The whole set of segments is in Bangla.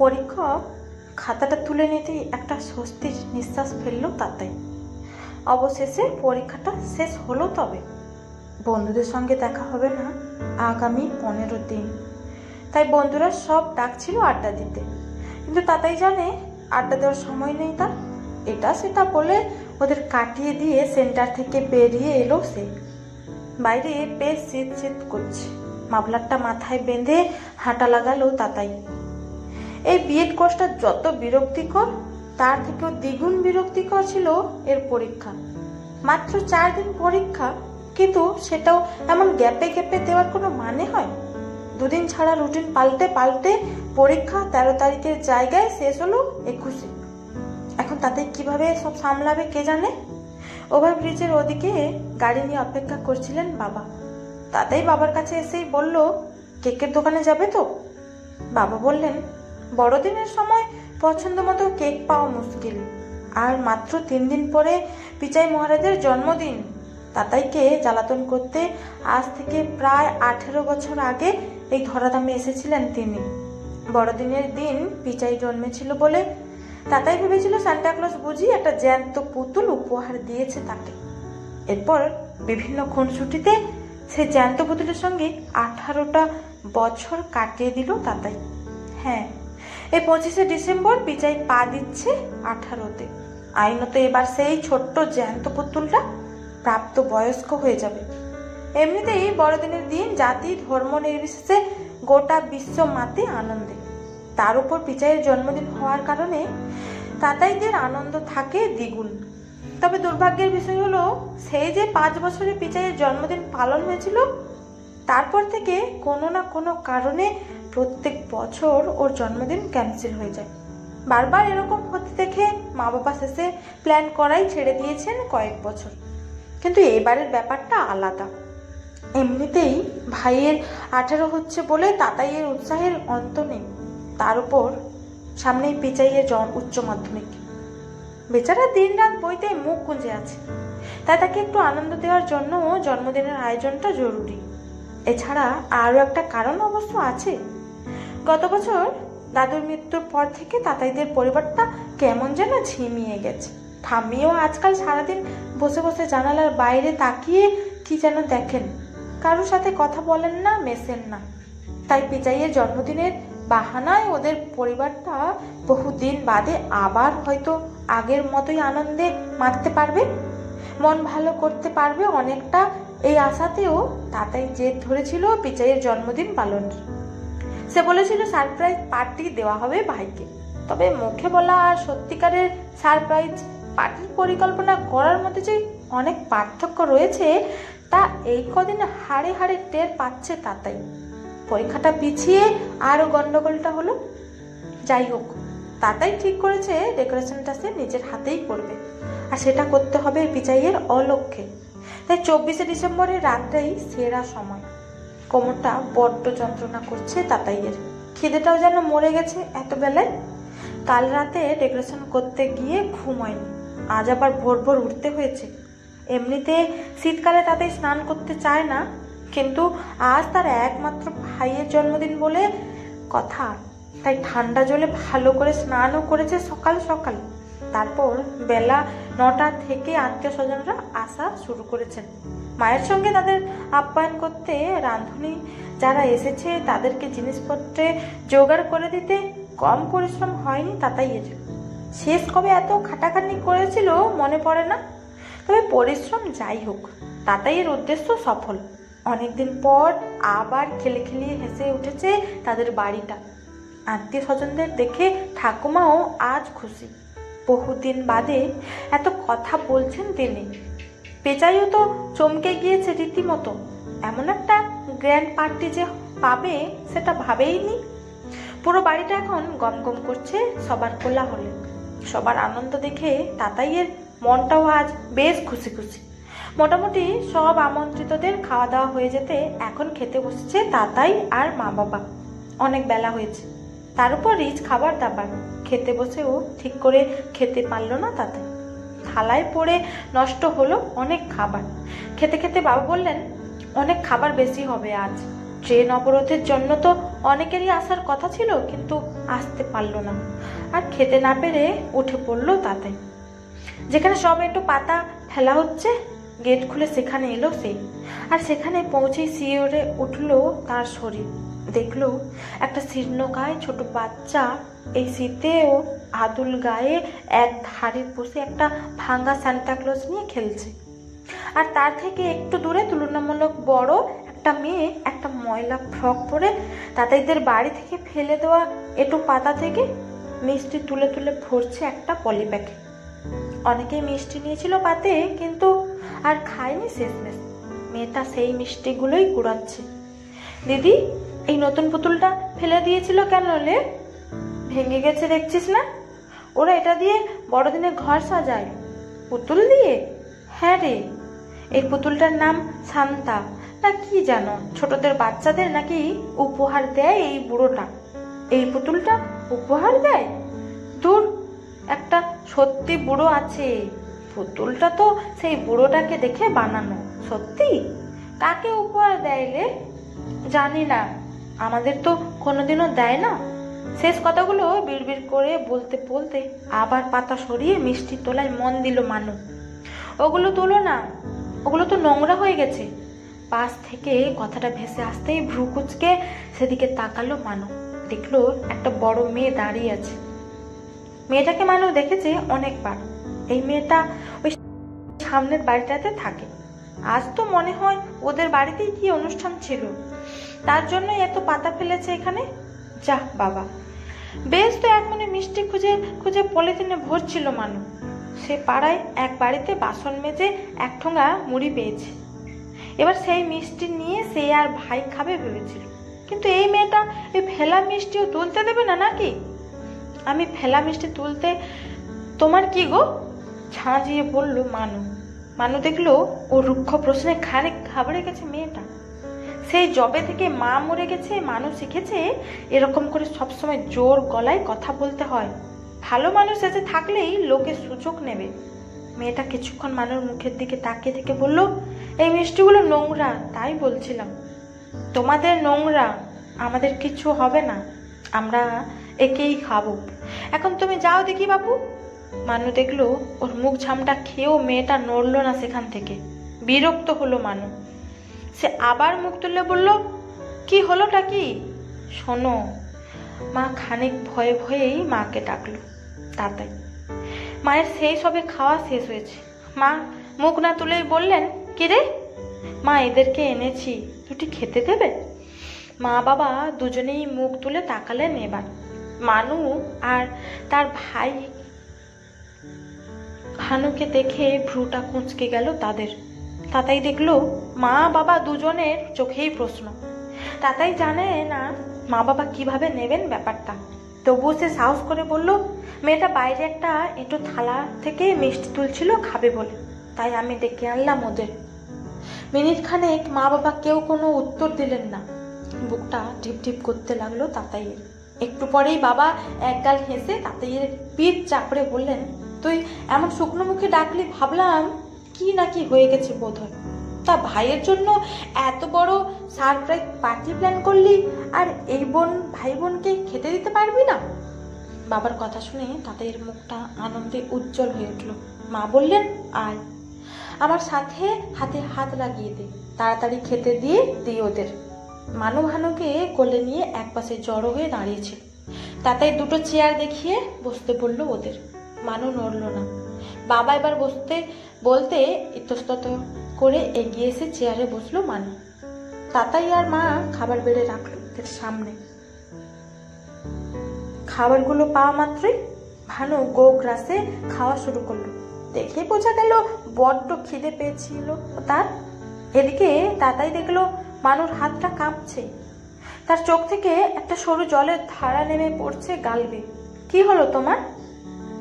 পরীক্ষা খাতাটা তুলে নিতেই একটা স্বস্তির নিঃশ্বাস ফেললো তাতাই। অবশেষে পরীক্ষাটা শেষ হলো। তবে বন্ধুদের সঙ্গে দেখা হবে না আগামী 15 দিন। তাই বন্ধুরা সব ডাকছিল আড্ডা দিতে, কিন্তু তাতাই জানে আড্ডা দেওয়ার সময় নেই তার। এটা সেটা বলে ওদের কাটিয়ে দিয়ে সেন্টার থেকে বেরিয়ে এলো সে। বাইরে বেশ শীত শীত করছে। মাফলারটা মাথায় বেঁধে হাঁটা লাগালো তাতাই। এই বিএড কোর্সটা যত বিরক্তিকর তার থেকেও দ্বিগুণ বিরক্তিকর ছিল এর পরীক্ষা। মাত্র 4 দিন পরীক্ষা, কিন্তু সেটাও এমন গ্যাপে গ্যাপে দেওয়ার কোনো মানে হয়? 2 দিন ছাড়া রুটিন পাল্টে পাল্টে পরীক্ষা 13 তারিখের জায়গায় শেষ হলো 21-এ। এখন তাতে কিভাবে সব সামলাবে কে জানে। ওভারব্রিজের ওদিকে গাড়ি নিয়ে অপেক্ষা করছিলেন বাবা। তাতেই বাবার কাছে এসেই বলল, কেকের দোকানে যাবে তো? বাবা বললেন, বড়দিনের সময় পছন্দ মতো কেক পাওয়া মুশকিল, আর মাত্র 3 দিন পরে পিচাই মহারাজের জন্মদিন। তাতাইকে জ্বালাতন করতে আজ থেকে প্রায় 18 বছর আগে এই ধরাধামে এসেছিলেন তিনি। বড়দিনের দিন পিচাই জন্মেছিল বলে তাতাই ভেবেছিল সান্টাক্লজ বুঝি একটা জ্যান্ত পুতুল উপহার দিয়েছে তাকে। এরপর বিভিন্ন খুনসুটিতে সেই জ্যান্ত পুতুলের সঙ্গে 18টা বছর কাটিয়ে দিল তাতাই। হ্যাঁ, এই 25শে ডিসেম্বর পিচাই পা দিচ্ছে 18তে। আইনত এবার সেই ছোট্ট জ্যান্ত পুতুলটা প্রাপ্ত বয়স্ক হয়ে যাবে। এমনিতেই বড়দিনের দিন জাতি ধর্ম নির্বিশেষে গোটা বিশ্ব মাতে আনন্দে। তার উপর পিচাইয়ের জন্মদিন হওয়ার কারণে তাতাইদের আনন্দ থাকে দ্বিগুণ। তবে দুর্ভাগ্যের বিষয় হলো, সেই যে 5 বছরে পিচাইয়ের জন্মদিন পালন হয়েছিল, তারপর থেকে কোনো না কোনো কারণে প্রত্যেক বছর ওর জন্মদিন ক্যান্সেল হয়ে যায়। বারবার এরকম হতে দেখে মা বাবা শেষে প্ল্যান করাই ছেড়ে দিয়েছেন কয়েক বছর। কিন্তু এবারের ব্যাপারটা আলাদা। এমনিতেই ভাইয়ের 18 হচ্ছে বলে তাতাইয়ের উৎসাহের অন্ত নেই। তার উপর সামনেই পিচাইয়ের উচ্চ মাধ্যমিক। বেচারা দিন রাত বইতে মুখ গুঁজে আছে, তাই তাকে একটু আনন্দ দেওয়ার জন্য জন্মদিনের আয়োজনটা জরুরি। এছাড়া আরও একটা কারণ অবশ্য আছে। গত বছর দাদুর মৃত্যুর পর থেকে তাতাইদের পরিবারটা কেমন যেন ঝিমিয়ে গেছে। ঠাম্মিও আজকাল সারাদিন বসে বসে জানালার বাইরে তাকিয়ে কি যেন দেখেন, কারোর সাথে কথা বলেন না, মেশেন না। তাই পিচাইয়ের জন্মদিনের বাহানায় ওদের পরিবারটা বহুদিন বাদে আবার হয়তো আগের মতোই আনন্দে মাততে পারবে, মন ভালো করতে পারবে অনেকটা। এই আশাতেও তাতাই জেদ ধরেছিল পিচাইয়ের জন্মদিন পালনের। সে বলেছিল সারপ্রাইজ পার্টি দেওয়া হবে ভাইকে। তবে মুখে বলা আর সত্যিকারের সারপ্রাইজ পার্টির পরিকল্পনা করার মধ্যে যে অনেক পার্থক্য রয়েছে, তা এই কদিন হাড়ে হাড়ে টের পাচ্ছে তাতাই। পরীক্ষাটা পিছিয়ে আরও গন্ডগোলটা হলো। যাই হোক, তাতাই ঠিক করেছে ডেকোরেশনটা সে নিজের হাতেই করবে, আর সেটা করতে হবে পিচাইয়ের অলক্ষ্যে। তাই 24শে ডিসেম্বরের রাতটাই সেরা সময়। কোমরটা বড্ড যন্ত্রণা করছে তাতাইয়ের, খিদেটাও যেন মরে গেছে এত বেলায়। কাল রাতে ডেকোরেশন করতে গিয়ে ঘুম হয়নি, আজ আবার ভোর ভোর উঠতে হয়েছে। এমনিতে শীতকালে তাতাই স্নান করতে চায় না, কিন্তু আজ তার একমাত্র ভাইয়ের জন্মদিন বলে কথা, তাই ঠান্ডা জলে ভালো করে স্নানও করেছে সকাল সকাল। তারপর বেলা 9টা থেকে আত্মীয় স্বজনরা আসা শুরু করেছেন। মায়ের সঙ্গে তাদের আপ্যায়ন করতে রাঁধুনি যারা এসেছে তাদেরকে জিনিসপত্রে জোগাড় করে দিতে কম পরিশ্রম হয়নি তাতাইয়ের। শেষ কবে এত খাটাখাটনি করেছিল মনে পড়ে না। তবে পরিশ্রম যাই হোক, তাতাইয়ের উদ্দেশ্য সফল। অনেকদিন পর আবার খেলিয়ে হেসে উঠেছে তাদের বাড়িটা। আত্মীয় স্বজনদের দেখে ঠাকুমাও আজ খুশি। বহুদিন বাদে এত কথা বলছেন তিনি। পেঁচাইও তো চমকে গিয়েছে রীতিমতো। এমন একটা গ্র্যান্ড পার্টি যে পাবে সেটা ভাবেইনি। পুরো বাড়িটা এখন গমগম করছে সবার কোলাহলে। সবার আনন্দ দেখে তাতাইয়ের মনটাও আজ বেশ খুশি খুশি। মোটামুটি সব আমন্ত্রিতদের খাওয়া দাওয়া হয়ে যেতে এখন খেতে বসেছে তাতাই আর মা বাবা। অনেক বেলা হয়েছে, তার উপর রিচ খাবার দাবার। খেতে বসেও ঠিক করে খেতে পারলো না তাতাই। থালায় পড়ে নষ্ট হলো অনেক খাবার। খেতে খেতে বাবা বললেন, অনেক খাবার বেশি হবে আজ, ট্রেন অবরোধের জন্য তো অনেকেরই আসার কথা ছিল, কিন্তু আসতে পারলো না। আর খেতে না পেরে উঠে পড়লো তাতাই। যেখানে সব একটু পাতা ফেলা হচ্ছে, গেট খুলে সেখানে এলো সে। আর সেখানে পৌঁছেই শিওরে উঠলো তার শরীর। দেখলো একটা শীর্ণকায় ছোট বাচ্চা এই শীতেও আদুল গায়ে এক ধারে বসে একটা ভাঙ্গা সান্তাক্লজ নিয়ে খেলছে। আর তার থেকে একটু দূরে তুলনামূলক বড় একটা মেয়ে একটা ময়লা ফ্রক পরে তাতাইদের বাড়ি থেকে ফেলে দেওয়া একটু পাতা থেকে মিষ্টি তুলে তুলে ভরছে একটা পলিব্যাগে। অনেকেই মিষ্টি নিয়েছিল পাতে, কিন্তু আর খায়নি শেষমেশ। মেয়েটা সেই মিষ্টিগুলোই কুড়াচ্ছে। দিদি, এই নতুন পুতুলটা ফেলে দিয়েছিল কেন লে? ভেঙে গেছে দেখছিস না? ওরা এটা দিয়ে বড়দিনে ঘর সাজায়। পুতুল দিয়ে? হ্যাঁ রে, এই পুতুলটার নাম শান্তা না কি জানো, ছোটদের বাচ্চাদের নাকি উপহার দেয় এই বুড়োটা। এই পুতুলটা উপহার দেয়? দূর, একটা সত্যি বুড়ো আছে। পুতুলটা তো সেই বুড়োটাকে দেখে বানানো। সত্যি? কাকে উপহার দেয় রে? জানি না, আমাদের তো কোনোদিনও দেয় না। শেষ কথাগুলো বিড়বিড় করে বলতে বলতে আবার পাতা সরিয়ে মিষ্টি তোলায় মন দিল মানু। ওগুলো তোলো না, ওগুলো তো নোংরা হয়ে গেছে। পাশ থেকে কথাটা ভেসে আসতেই ভ্রু কুচকে সেদিকে তাকালো মানু। দেখলো একটা বড় মেয়ে দাঁড়িয়ে আছে। মেয়েটাকে মানু দেখেছে অনেকবার। এই মেয়েটা ওই সামনের বাড়িটাতে থাকে। আজ তো মনে হয় ওদের বাড়িতেই কি অনুষ্ঠান ছিল, তার জন্যই এত পাতা ফেলেছে এখানে। যাহ বাবা, বেশ তো এক মনে মিষ্টি খুঁজে খুঁজে পলিথিনে ভরছিল মানু। সে পাড়ায় এক বাড়িতে বাসন মেজে এক ঠোঙা মুড়ি পেয়েছে। এবার সেই মিষ্টি নিয়ে সে আর ভাই খাবে ভেবেছিল। কিন্তু এই মেয়েটা এই ফেলা মিষ্টিও তুলতে দেবে না নাকি? আমি ফেলা মিষ্টি তুলতে তোমার কি গো? ঝাঁঝিয়ে বলল মানু। মানু দেখলো ও রুক্ষ প্রশ্নে খানিক ঘাবড়ে গেছে মেয়েটা। সেই জবে থেকে মা মরে গেছে মানু শিখেছে এরকম করে সবসময় জোর গলায় কথা বলতে হয়। ভালো মানুষ এসে থাকলেই লোকে সুযোগ নেবে। মেয়েটা কিছুক্ষণ মানুর মুখের দিকে তাকিয়ে থেকে বলল, এই মিষ্টিগুলো নোংরা, তাই বলছিলাম। তোমাদের নোংরা, আমাদের কিছু হবে না, আমরা একেই খাবো। এখন তুমি যাও দেখি বাপু। মানু দেখলো ওর মুখ ঝামটা খেয়েও মেয়েটা নড়লো না সেখান থেকে। বিরক্ত হলো মানু। সে আবার মুখ তুলে বলল, কি হলোটা কি? শোনো। মা খানিক ভয়ে ভয়েই মাকে ডাকলো। তাতাই। মায়ের সেই সবে খাওয়া শেষ হয়েছে। মা মুখ না তুলেই বললেন, কি রে? মা, এদেরকে এনেছি, দুটি খেতে দেবে? মা বাবা দুজনেই মুখ তুলে তাকালেন। এবার মানু আর তার ভাই ভানুকে দেখে ভ্রুটা কুঁচকে গেল তাদের। তাতাই দেখলো মা বাবা দুজনের চোখেই প্রশ্ন। তাতাই জানে না মা বাবা কিভাবে নেবেন ব্যাপারটা। তবুও সে সাহস করে বলল, মেয়েটা বাইরে একটা একটু থালা থেকে মিষ্টি তুলছিল খাবে বলে, তাই আমি ডেকে আনলাম ওদের। মিনিট খানেক মা বাবা কেউ কোনো উত্তর দিলেন না। বুকটা ঢিপ ঢিপ করতে লাগলো তাতাইয়ের। একটু পরেই বাবা একগাল হেসে তাতাইয়ের পিঠ চাপড়ে বললেন, তুই এমন শুকনো মুখে ডাকলি, ভাবলাম কি নাকি হয়ে গেছে বোধ হয়। তা ভাইয়ের জন্য এত বড় সারপ্রাইজ পার্টি প্ল্যান করলি, আর এই ভাই বোনকে খেতে দিতে পারবি না? বাবার কথা শুনে তাতাইয়ের মুখটা আনন্দে উজ্জ্বল হয়ে উঠল। মা বললেন, আয় আমার সাথে হাতে হাত লাগিয়ে দে, তাড়াতাড়ি খেতে দিয়ে দিই ওদের। মানু ভানুকে কোলে নিয়ে একপাশে জড়ো হয়ে দাঁড়িয়েছে। তাতাই দুটো চেয়ার দেখিয়ে বসতে বলল ওদের। মানু নড়ল না। বাবা এবার বসতে বলতে ইতস্তত করে এগিয়ে এসে চেয়ারে বসলো মানু। তাতাই আর মা খাবার বেড়ে রাখলো ওদের সামনে। খাবারগুলো পাওয়া মাত্রই ভানু গো গ্রাসে খাওয়া শুরু করলো। দেখে বোঝা গেল বড্ড খিদে পেয়েছিল তার। এদিকে তাতাই দেখলো মানুর হাতটা কাঁপছে। তার চোখ থেকে একটা সরু জলের ধারা নেমে পড়ছে গাল বেয়ে। কি হলো তোমার?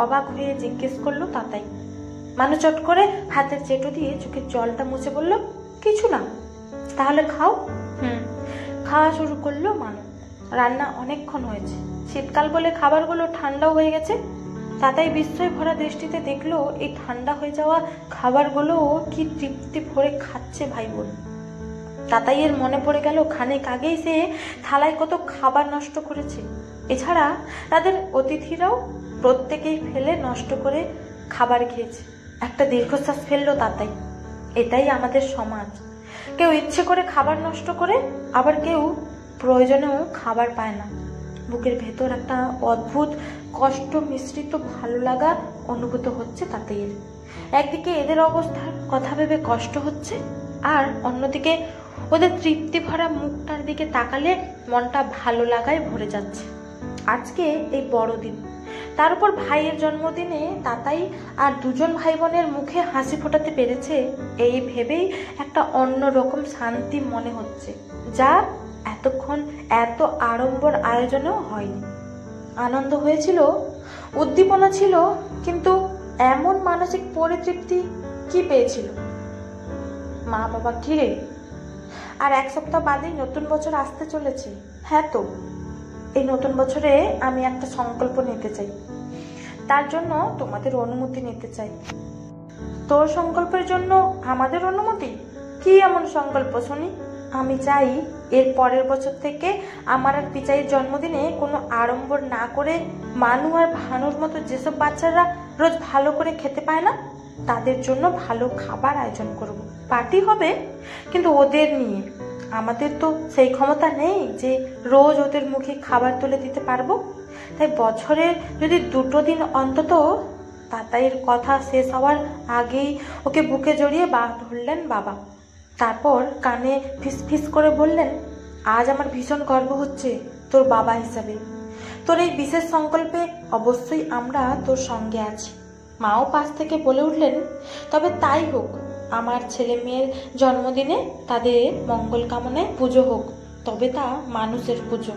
অবাক হয়ে জিজ্ঞেস করলো তাতাই। মানু চট করে হাতের চেটো দিয়ে চোখের জলটা মুছে বলল, কিছু না। তাহলে খাও। খাওয়া শুরু করলো মানু। রান্না অনেকক্ষণ হয়েছে, শীতকাল বলে খাবারগুলো ঠান্ডাও হয়ে গেছে। তাতাই বিস্ময় ভরা দৃষ্টিতে দেখলো এই ঠান্ডা হয়ে যাওয়া খাবারগুলো কি তৃপ্তি ভরে খাচ্ছে ভাই বোন। তাতাইয়ের মনে পড়ে গেল খানিক আগেই সে থালায় কত খাবার নষ্ট করেছে। এছাড়া তাদের অতিথিরাও প্রত্যেকেই ফেলে নষ্ট করে খাবার খেয়েছে। একটা দীর্ঘশ্বাস ফেললো তাতাই। এটাই আমাদের সমাজ। কেউ ইচ্ছে করে খাবার নষ্ট করে, আবার কেউ প্রয়োজনেও খাবার পায় না। বুকের ভেতর একটা অদ্ভুত কষ্ট মিশ্রিত ভালো লাগা অনুভূত হচ্ছে তাতাইয়ের। একদিকে এদের অবস্থার কথা ভেবে কষ্ট হচ্ছে, আর অন্যদিকে ওদের তৃপ্তি ভরা মুখটার দিকে তাকালে মনটা ভালো লাগায় ভরে যাচ্ছে। আজকে এই বড়দিন, তার উপর ভাইয়ের জন্মদিনে তাতাই আর দুজন ভাই বোনের মুখে হাসি ফোটাতে পেরেছে, এই ভেবেই একটা অন্যরকম শান্তি মনে হচ্ছে, যা এতক্ষণ এত আড়ম্বর আয়োজনেও হয়নি। আনন্দ হয়েছিল, উদ্দীপনা ছিল, কিন্তু এমন মানসিক পরিতৃপ্তি কি পেয়েছিল? মা বাবা কি রে, আর এক সপ্তাহ বাদেই নতুন বছর আসতে চলেছে। হ্যাঁ তো, এই নতুন বছরে আমি একটা সংকল্প নিতে চাই, তার জন্য তোমাদের অনুমতি নিতে চাই। তোর সংকল্পের জন্য আমাদের অনুমতি? কি এমন সংকল্প শুনি? আমি চাই এর পরের বছর থেকে আমার আর পিচাইয়ের জন্মদিনে কোনো আড়ম্বর না করে মানু আর ভানুর মতো যেসব বাচ্চারা রোজ ভালো করে খেতে পায় না, তাদের জন্য ভালো খাবার আয়োজন করব। পার্টি হবে, কিন্তু ওদের নিয়ে। আমাদের তো সেই ক্ষমতা নেই যে রোজ ওদের মুখে খাবার তুলে দিতে পারবো। তাই বছরে যদি 2 দিন অন্তত। তাতাইয়ের কথা শেষ হওয়ার আগেই ওকে বুকে জড়িয়ে ধরলেন বাবা। তারপর কানে ফিসফিস করে বললেন, আজ আমার ভীষণ গর্ব হচ্ছে তোর বাবা হিসাবে। তোর এই বিশেষ সংকল্পে অবশ্যই আমরা তোর সঙ্গে আছি। মাও পাশ থেকে বলে উঠলেন, তবে তাই হোক, আমার ছেলে মেয়ের জন্মদিনে তাদের মঙ্গল কামনায় পুজো হোক, তবে তা মানুষের পুজো।